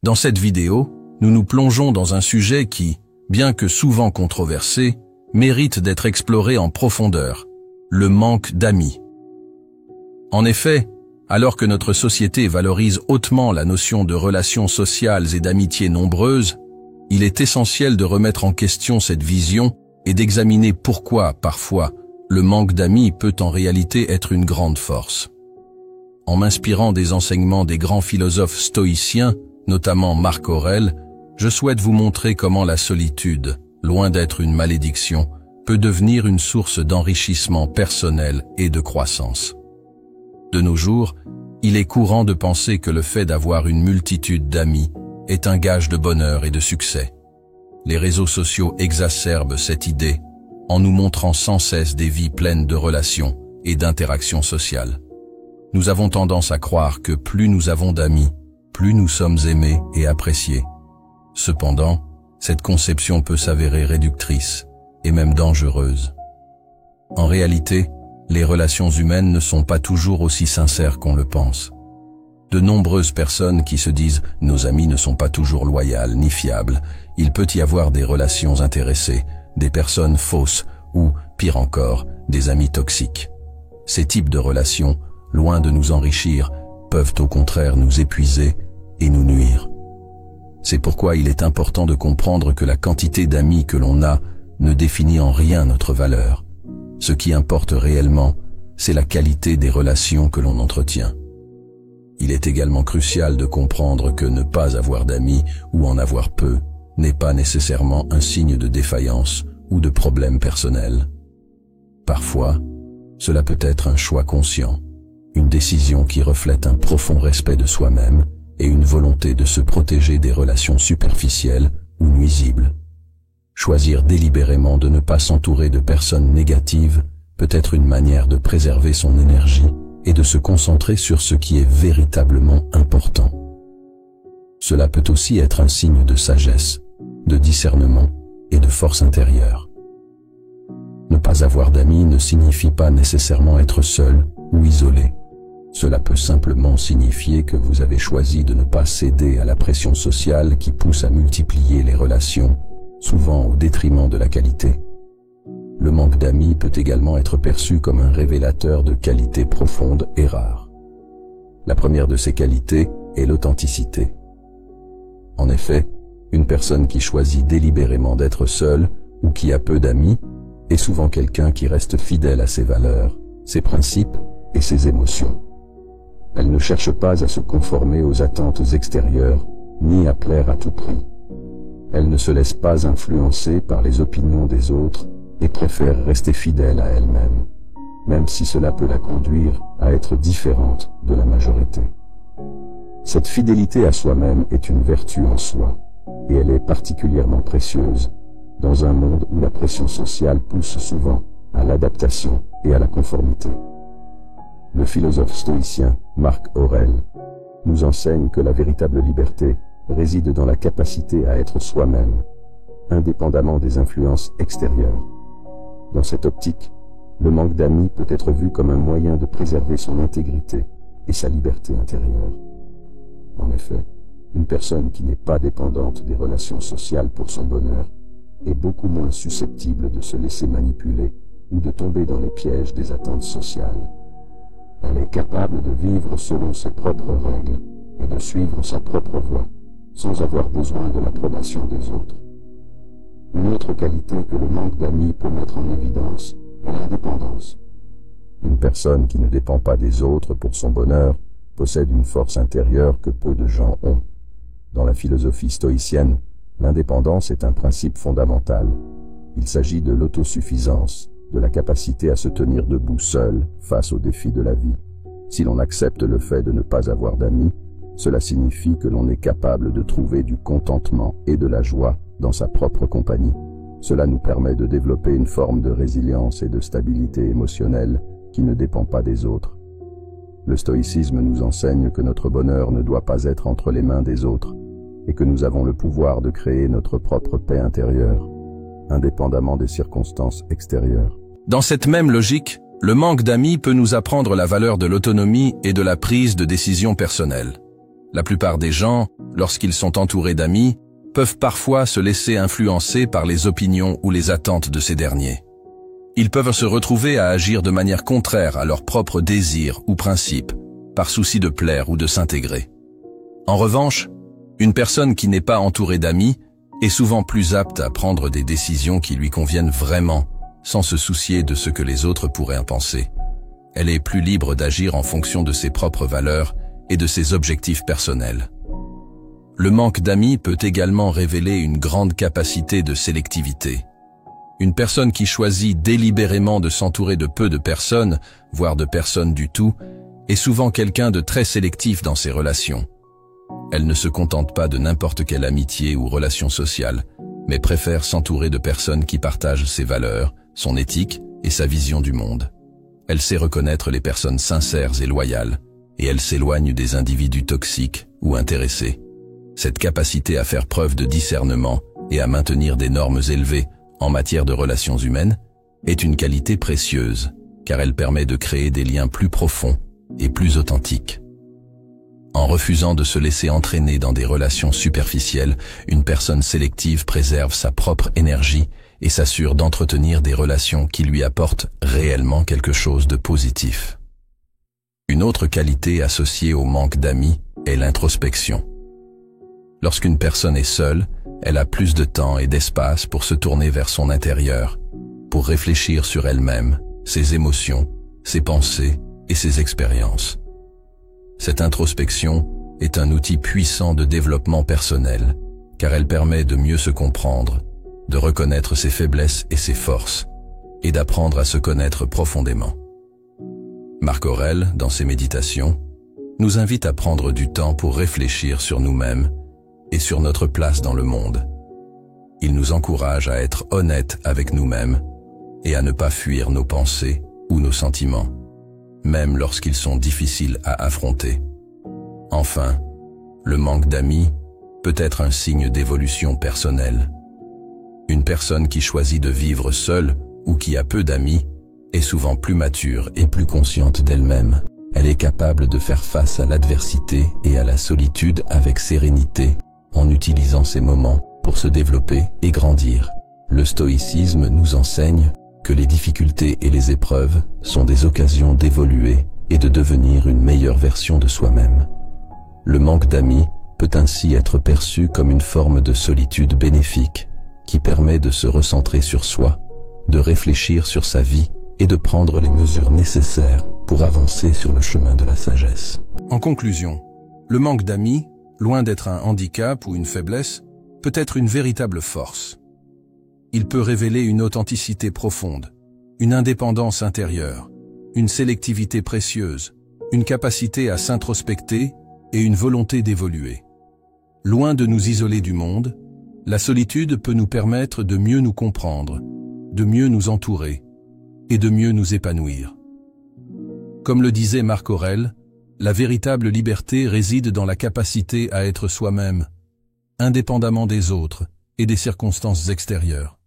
Dans cette vidéo, nous nous plongeons dans un sujet qui, bien que souvent controversé, mérite d'être exploré en profondeur, le manque d'amis. En effet, alors que notre société valorise hautement la notion de relations sociales et d'amitiés nombreuses, il est essentiel de remettre en question cette vision et d'examiner pourquoi, parfois, le manque d'amis peut en réalité être une grande force. En m'inspirant des enseignements des grands philosophes stoïciens, notamment Marc Aurèle, je souhaite vous montrer comment la solitude, loin d'être une malédiction, peut devenir une source d'enrichissement personnel et de croissance. De nos jours, il est courant de penser que le fait d'avoir une multitude d'amis est un gage de bonheur et de succès. Les réseaux sociaux exacerbent cette idée en nous montrant sans cesse des vies pleines de relations et d'interactions sociales. Nous avons tendance à croire que plus nous avons d'amis, plus nous sommes aimés et appréciés. Cependant, cette conception peut s'avérer réductrice et même dangereuse. En réalité, les relations humaines ne sont pas toujours aussi sincères qu'on le pense. De nombreuses personnes qui se disent « nos amis ne sont pas toujours loyales ni fiables », il peut y avoir des relations intéressées, des personnes fausses ou, pire encore, des amis toxiques. Ces types de relations, loin de nous enrichir, peuvent au contraire nous épuiser et nous nuire. C'est pourquoi il est important de comprendre que la quantité d'amis que l'on a ne définit en rien notre valeur. Ce qui importe réellement, c'est la qualité des relations que l'on entretient. Il est également crucial de comprendre que ne pas avoir d'amis ou en avoir peu n'est pas nécessairement un signe de défaillance ou de problème personnel. Parfois, cela peut être un choix conscient, une décision qui reflète un profond respect de soi-même et une volonté de se protéger des relations superficielles ou nuisibles. Choisir délibérément de ne pas s'entourer de personnes négatives peut être une manière de préserver son énergie et de se concentrer sur ce qui est véritablement important. Cela peut aussi être un signe de sagesse, de discernement et de force intérieure. Ne pas avoir d'amis ne signifie pas nécessairement être seul ou isolé. Cela peut simplement signifier que vous avez choisi de ne pas céder à la pression sociale qui pousse à multiplier les relations, souvent au détriment de la qualité. Le manque d'amis peut également être perçu comme un révélateur de qualités profondes et rares. La première de ces qualités est l'authenticité. En effet, une personne qui choisit délibérément d'être seule ou qui a peu d'amis est souvent quelqu'un qui reste fidèle à ses valeurs, ses principes et ses émotions. Elle ne cherche pas à se conformer aux attentes extérieures, ni à plaire à tout prix. Elle ne se laisse pas influencer par les opinions des autres et préfère rester fidèle à elle-même, même si cela peut la conduire à être différente de la majorité. Cette fidélité à soi-même est une vertu en soi, et elle est particulièrement précieuse dans un monde où la pression sociale pousse souvent à l'adaptation et à la conformité. Le philosophe stoïcien Marc Aurèle nous enseigne que la véritable liberté réside dans la capacité à être soi-même, indépendamment des influences extérieures. Dans cette optique, le manque d'amis peut être vu comme un moyen de préserver son intégrité et sa liberté intérieure. En effet, une personne qui n'est pas dépendante des relations sociales pour son bonheur est beaucoup moins susceptible de se laisser manipuler ou de tomber dans les pièges des attentes sociales. Elle est capable de vivre selon ses propres règles et de suivre sa propre voie, sans avoir besoin de l'approbation des autres. Une autre qualité que le manque d'amis peut mettre en évidence est l'indépendance. Une personne qui ne dépend pas des autres pour son bonheur possède une force intérieure que peu de gens ont. Dans la philosophie stoïcienne, l'indépendance est un principe fondamental. Il s'agit de l'autosuffisance, de la capacité à se tenir debout seul face aux défis de la vie. Si l'on accepte le fait de ne pas avoir d'amis, cela signifie que l'on est capable de trouver du contentement et de la joie dans sa propre compagnie. Cela nous permet de développer une forme de résilience et de stabilité émotionnelle qui ne dépend pas des autres. Le stoïcisme nous enseigne que notre bonheur ne doit pas être entre les mains des autres et que nous avons le pouvoir de créer notre propre paix intérieure, indépendamment des circonstances extérieures. Dans cette même logique, le manque d'amis peut nous apprendre la valeur de l'autonomie et de la prise de décisions personnelles. La plupart des gens, lorsqu'ils sont entourés d'amis, peuvent parfois se laisser influencer par les opinions ou les attentes de ces derniers. Ils peuvent se retrouver à agir de manière contraire à leurs propres désirs ou principes, par souci de plaire ou de s'intégrer. En revanche, une personne qui n'est pas entourée d'amis est souvent plus apte à prendre des décisions qui lui conviennent vraiment, sans se soucier de ce que les autres pourraient en penser. Elle est plus libre d'agir en fonction de ses propres valeurs et de ses objectifs personnels. Le manque d'amis peut également révéler une grande capacité de sélectivité. Une personne qui choisit délibérément de s'entourer de peu de personnes, voire de personnes du tout, est souvent quelqu'un de très sélectif dans ses relations. Elle ne se contente pas de n'importe quelle amitié ou relation sociale, mais préfère s'entourer de personnes qui partagent ses valeurs, son éthique et sa vision du monde. Elle sait reconnaître les personnes sincères et loyales, et elle s'éloigne des individus toxiques ou intéressés. Cette capacité à faire preuve de discernement et à maintenir des normes élevées en matière de relations humaines est une qualité précieuse, car elle permet de créer des liens plus profonds et plus authentiques. En refusant de se laisser entraîner dans des relations superficielles, une personne sélective préserve sa propre énergie et s'assure d'entretenir des relations qui lui apportent réellement quelque chose de positif. Une autre qualité associée au manque d'amis est l'introspection. Lorsqu'une personne est seule, elle a plus de temps et d'espace pour se tourner vers son intérieur, pour réfléchir sur elle-même, ses émotions, ses pensées et ses expériences. Cette introspection est un outil puissant de développement personnel, car elle permet de mieux se comprendre, de reconnaître ses faiblesses et ses forces, et d'apprendre à se connaître profondément. Marc Aurèle, dans ses méditations, nous invite à prendre du temps pour réfléchir sur nous-mêmes et sur notre place dans le monde. Il nous encourage à être honnêtes avec nous-mêmes et à ne pas fuir nos pensées ou nos sentiments, même lorsqu'ils sont difficiles à affronter. Enfin, le manque d'amis peut être un signe d'évolution personnelle. Une personne qui choisit de vivre seule ou qui a peu d'amis est souvent plus mature et plus consciente d'elle-même. Elle est capable de faire face à l'adversité et à la solitude avec sérénité, en utilisant ces moments pour se développer et grandir. Le stoïcisme nous enseigne que les difficultés et les épreuves sont des occasions d'évoluer et de devenir une meilleure version de soi-même. Le manque d'amis peut ainsi être perçu comme une forme de solitude bénéfique qui permet de se recentrer sur soi, de réfléchir sur sa vie et de prendre les mesures nécessaires pour avancer sur le chemin de la sagesse. En conclusion, le manque d'amis, loin d'être un handicap ou une faiblesse, peut être une véritable force. Il peut révéler une authenticité profonde, une indépendance intérieure, une sélectivité précieuse, une capacité à s'introspecter et une volonté d'évoluer. Loin de nous isoler du monde, la solitude peut nous permettre de mieux nous comprendre, de mieux nous entourer et de mieux nous épanouir. Comme le disait Marc Aurèle, la véritable liberté réside dans la capacité à être soi-même, indépendamment des autres et des circonstances extérieures.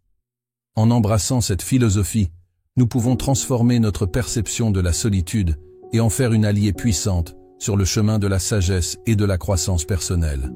En embrassant cette philosophie, nous pouvons transformer notre perception de la solitude et en faire une alliée puissante sur le chemin de la sagesse et de la croissance personnelle.